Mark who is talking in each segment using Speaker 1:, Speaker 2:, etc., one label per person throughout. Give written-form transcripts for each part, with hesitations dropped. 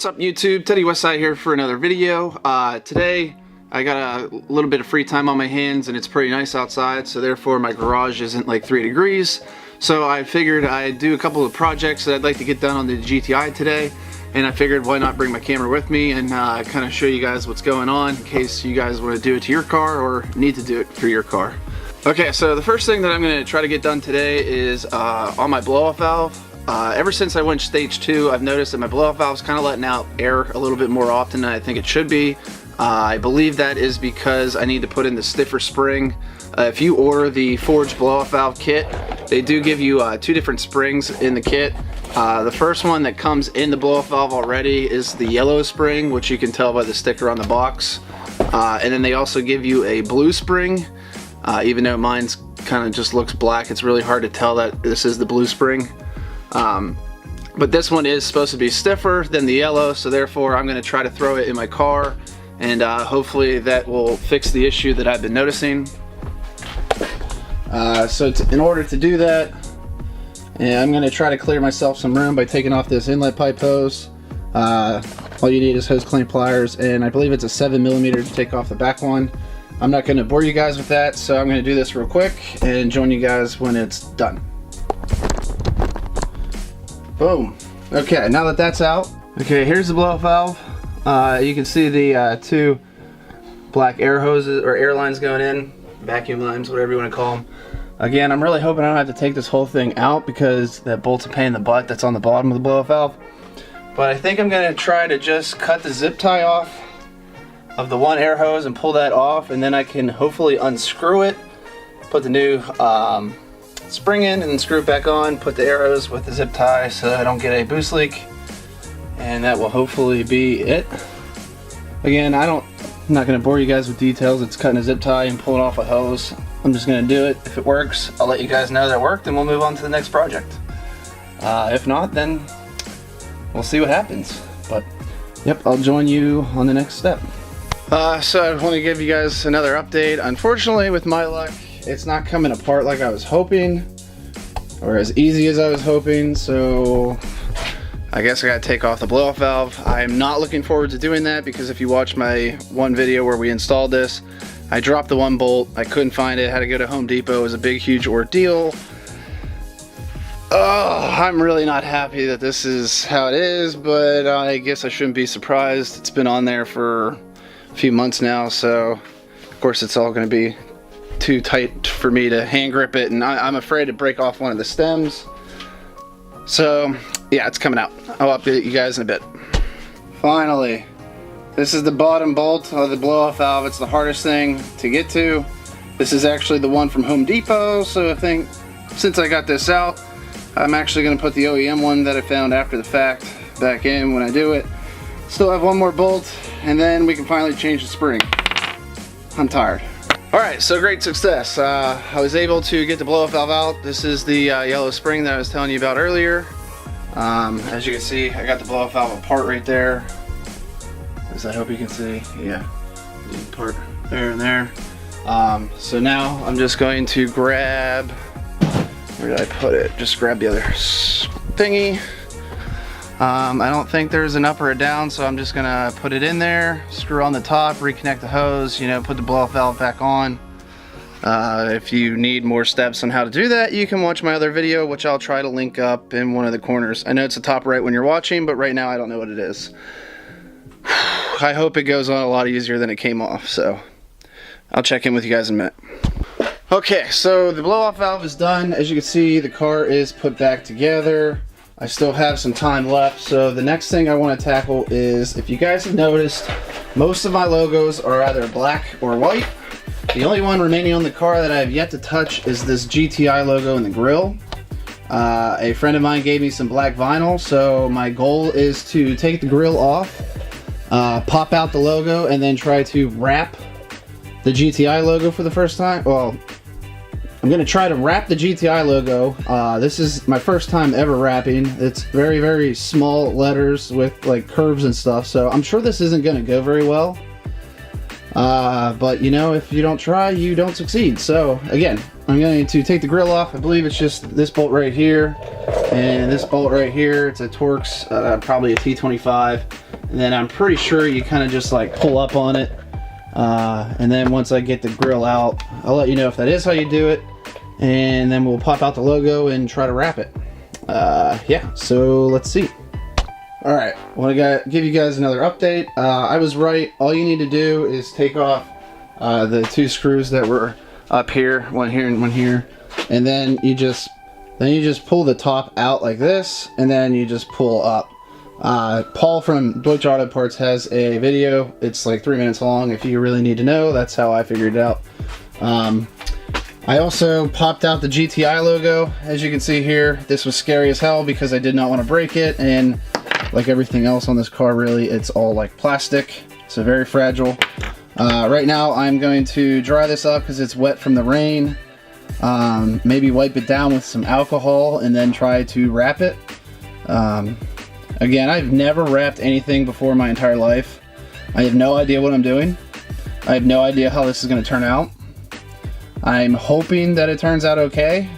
Speaker 1: What's up YouTube? Teddy Westside here for another video. Today I got a little bit of free time on my hands and it's pretty nice outside, so therefore my garage isn't like 3 degrees. So I figured I'd do a couple of projects that I'd like to get done on the GTI today, and I figured why not bring my camera with me and kind of show you guys what's going on in case you guys want to do it to your car or need to do it for your car. Okay, so the first thing that I'm going to try to get done today is on my blow-off valve. Ever since I went stage 2, I've noticed that my blow-off valve is kind of letting out air a little bit more often than I think it should be. I believe that is because I need to put in the stiffer spring. If you order the forged blow-off valve kit, they do give you 2 different springs in the kit. The first one that comes in the blow-off valve already is the yellow spring, which you can tell by the sticker on the box. And then they also give you a blue spring. Even though mine's kind of just looks black, it's really hard to tell that this is the blue spring. But this one is supposed to be stiffer than the yellow, so therefore I'm going to try to throw it in my car, and hopefully that will fix the issue that I've been noticing. In order to do that, I'm going to try to clear myself some room by taking off this inlet pipe hose. All you need is hose clean pliers, and I believe it's a 7mm to take off the back one. I'm not going to bore you guys with that, so I'm going to do this real quick and join you guys when it's done. Boom. Okay, now that that's out, okay, here's the blow-off valve. You can see the 2 black air hoses or air lines going in, vacuum lines, whatever you want to call them. Again, I'm really hoping I don't have to take this whole thing out because that bolt's a pain in the butt that's on the bottom of the blow-off valve. But I think I'm going to try to just cut the zip tie off of the one air hose and pull that off, and then I can hopefully unscrew it, put the new spring in, and then screw it back on, put the air hose with the zip tie so I don't get a boost leak, and that will hopefully be it. Again, I'm not going to bore you guys with details. It's cutting a zip tie and pulling off a hose. I'm just going to do it. If it works, I'll let you guys know that it worked and we'll move on to the next project. If not, then we'll see what happens. But yep, I'll join you on the next step. So I want to give you guys another update. Unfortunately, with my luck, it's not coming apart like I was hoping, or as easy as I was hoping, so I guess I gotta take off the blow-off valve. I'm not looking forward to doing that because if you watch my one video where we installed this, I dropped the one bolt, I couldn't find it, had to go to Home Depot. It was a big, huge ordeal. Oh, I'm really not happy that this is how it is, but I guess I shouldn't be surprised. It's been on there for a few months now, so of course it's all gonna be too tight for me to hand grip it, and I'm afraid to break off one of the stems. So yeah, it's coming out. I'll update you guys in a bit. Finally, this is the bottom bolt of the blow-off valve. It's the hardest thing to get to. This is actually the one from Home Depot, so I think since I got this out, I'm actually going to put the OEM one that I found after the fact back in when I do it. Still have one more bolt, and then we can finally change the spring. I'm tired. Alright, so great success. I was able to get the blow-off valve out. This is the yellow spring that I was telling you about earlier. As you can see, I got the blow-off valve apart right there. As I hope you can see. Yeah, the part there and there. So now I'm just going to grab, where did I put it? Just grab the other thingy. I don't think there's an up or a down, so I'm just gonna put it in there, screw on the top, reconnect the hose, you know, put the blow-off valve back on. If you need more steps on how to do that, you can watch my other video, which I'll try to link up in one of the corners. I know it's the top right when you're watching, but right now I don't know what it is. I hope it goes on a lot easier than it came off, so I'll check in with you guys in a minute. Okay, so the blow-off valve is done. As you can see, the car is put back together. I still have some time left, so the next thing I want to tackle is, if you guys have noticed, most of my logos are either black or white. The only one remaining on the car that I have yet to touch is this GTI logo in the grille. A friend of mine gave me some black vinyl, so my goal is to take the grille off, pop out the logo, and then try to wrap the GTI logo for the first time. Well, I'm going to try to wrap the GTI logo. This is my first time ever wrapping. It's very, very small letters with like curves and stuff, so I'm sure this isn't going to go very well. But you know, if you don't try, you don't succeed. So again, I'm going to take the grill off. I believe it's just this bolt right here. And this bolt right here, it's a Torx, probably a T25. And then I'm pretty sure you kind of just like pull up on it. And then once I get the grill out, I'll let you know if that is how you do it. And then we'll pop out the logo and try to wrap it. Yeah, so let's see. All right, want to give you guys another update. I was right. All you need to do is take off the 2 screws that were up here, one here and one here, and then you just pull the top out like this, and then you just pull up. Paul from Deutsche Auto Parts has a video. It's like 3 minutes long. If you really need to know, that's how I figured it out. I also popped out the GTI logo. As you can see here, this was scary as hell because I did not want to break it, and like everything else on this car, really, it's all like plastic, so very fragile. Right now I'm going to dry this up because it's wet from the rain. Maybe wipe it down with some alcohol and then try to wrap it. Again, I've never wrapped anything before in my entire life. I have no idea what I'm doing. I have no idea how this is going to turn out. I'm hoping that it turns out okay.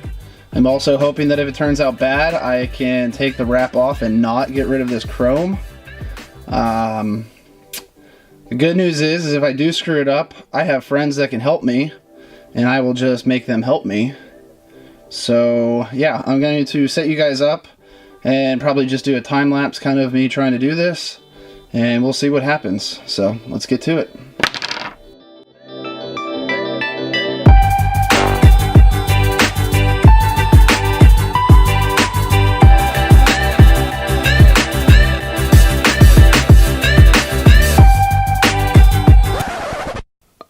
Speaker 1: I'm also hoping that if it turns out bad, I can take the wrap off and not get rid of this chrome. The good news is if I do screw it up, I have friends that can help me, and I will just make them help me. So yeah, I'm going to set you guys up and probably just do a time lapse kind of me trying to do this, and we'll see what happens. So let's get to it.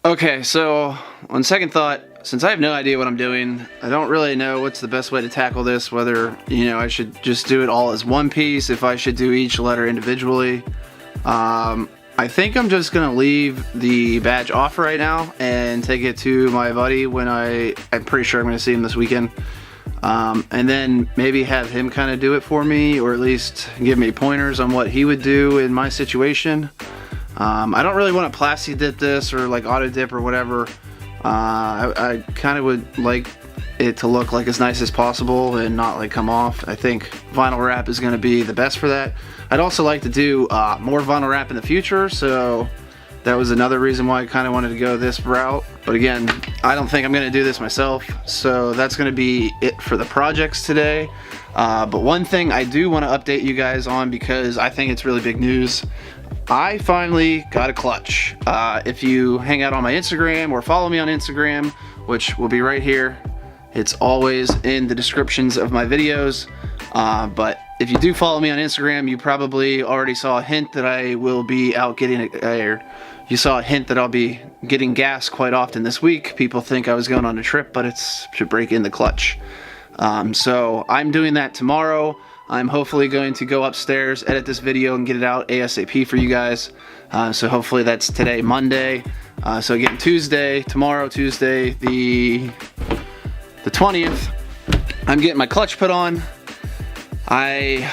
Speaker 1: Okay, so on second thought, since I have no idea what I'm doing, I don't really know what's the best way to tackle this, whether, you know, I should just do it all as one piece, if I should do each letter individually. I think I'm just gonna leave the badge off right now and take it to my buddy when I'm pretty sure I'm gonna see him this weekend. And then maybe have him kind of do it for me, or at least give me pointers on what he would do in my situation. I don't really want to plasti dip this or like auto dip or whatever. I kind of would like it to look like as nice as possible and not like come off. I think vinyl wrap is going to be the best for that. I'd also like to do more vinyl wrap in the future, so that was another reason why I kind of wanted to go this route. But again, I don't think I'm going to do this myself, so that's going to be it for the projects today. But one thing I do want to update you guys on, because I think it's really big news. I finally got a clutch. If you hang out on my Instagram or follow me on Instagram, which will be right here, it's always in the descriptions of my videos. But if you do follow me on Instagram, you probably already saw a hint that I will be out getting you saw a hint that I'll be getting gas quite often this week. People think I was going on a trip, but it's to break in the clutch. So I'm doing that tomorrow. I'm hopefully going to go upstairs, edit this video, and get it out ASAP for you guys. So hopefully that's today, Monday. So again, tomorrow, Tuesday, the 20th, I'm getting my clutch put on. I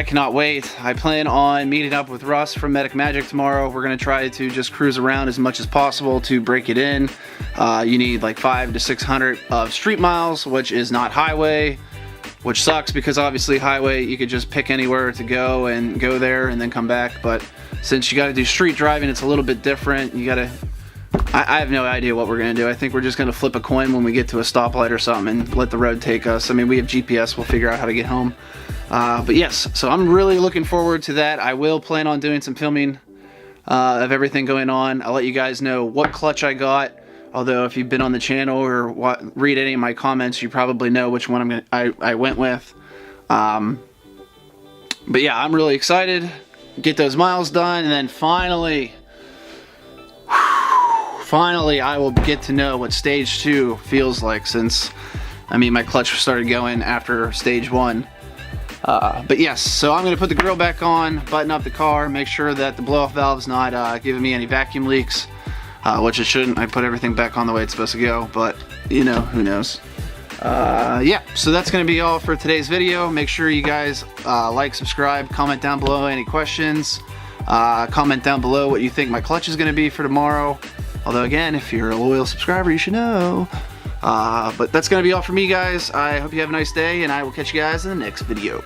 Speaker 1: cannot wait. I plan on meeting up with Russ from Medic Magic tomorrow. We're going to try to just cruise around as much as possible to break it in. You need like 500 to 600 of street miles, which is not highway. Which sucks because obviously highway you could just pick anywhere to go and go there and then come back, but since you got to do street driving, it's a little bit different. You gotta, I have no idea what we're gonna do. I think we're just gonna flip a coin when we get to a stoplight or something and let the road take us. I mean, we have GPS, we'll figure out how to get home. But yes, so I'm really looking forward to that. I will plan on doing some filming of everything going on. I'll let you guys know what clutch I got. Although if you've been on the channel or read any of my comments, you probably know which one I went with. But yeah, I'm really excited. Get those miles done, and then finally I will get to know what stage 2 feels like, since, I mean, my clutch started going after stage 1. But yes, so I'm going to put the grill back on, button up the car, make sure that the blow-off valve's not giving me any vacuum leaks. Which it shouldn't. I put everything back on the way it's supposed to go, but you know, who knows. Yeah, so that's going to be all for today's video. Make sure you guys like, subscribe, comment down below any questions. Comment down below what you think my clutch is going to be for tomorrow. Although again, if you're a loyal subscriber, you should know. But that's going to be all for me, guys. I hope you have a nice day, and I will catch you guys in the next video.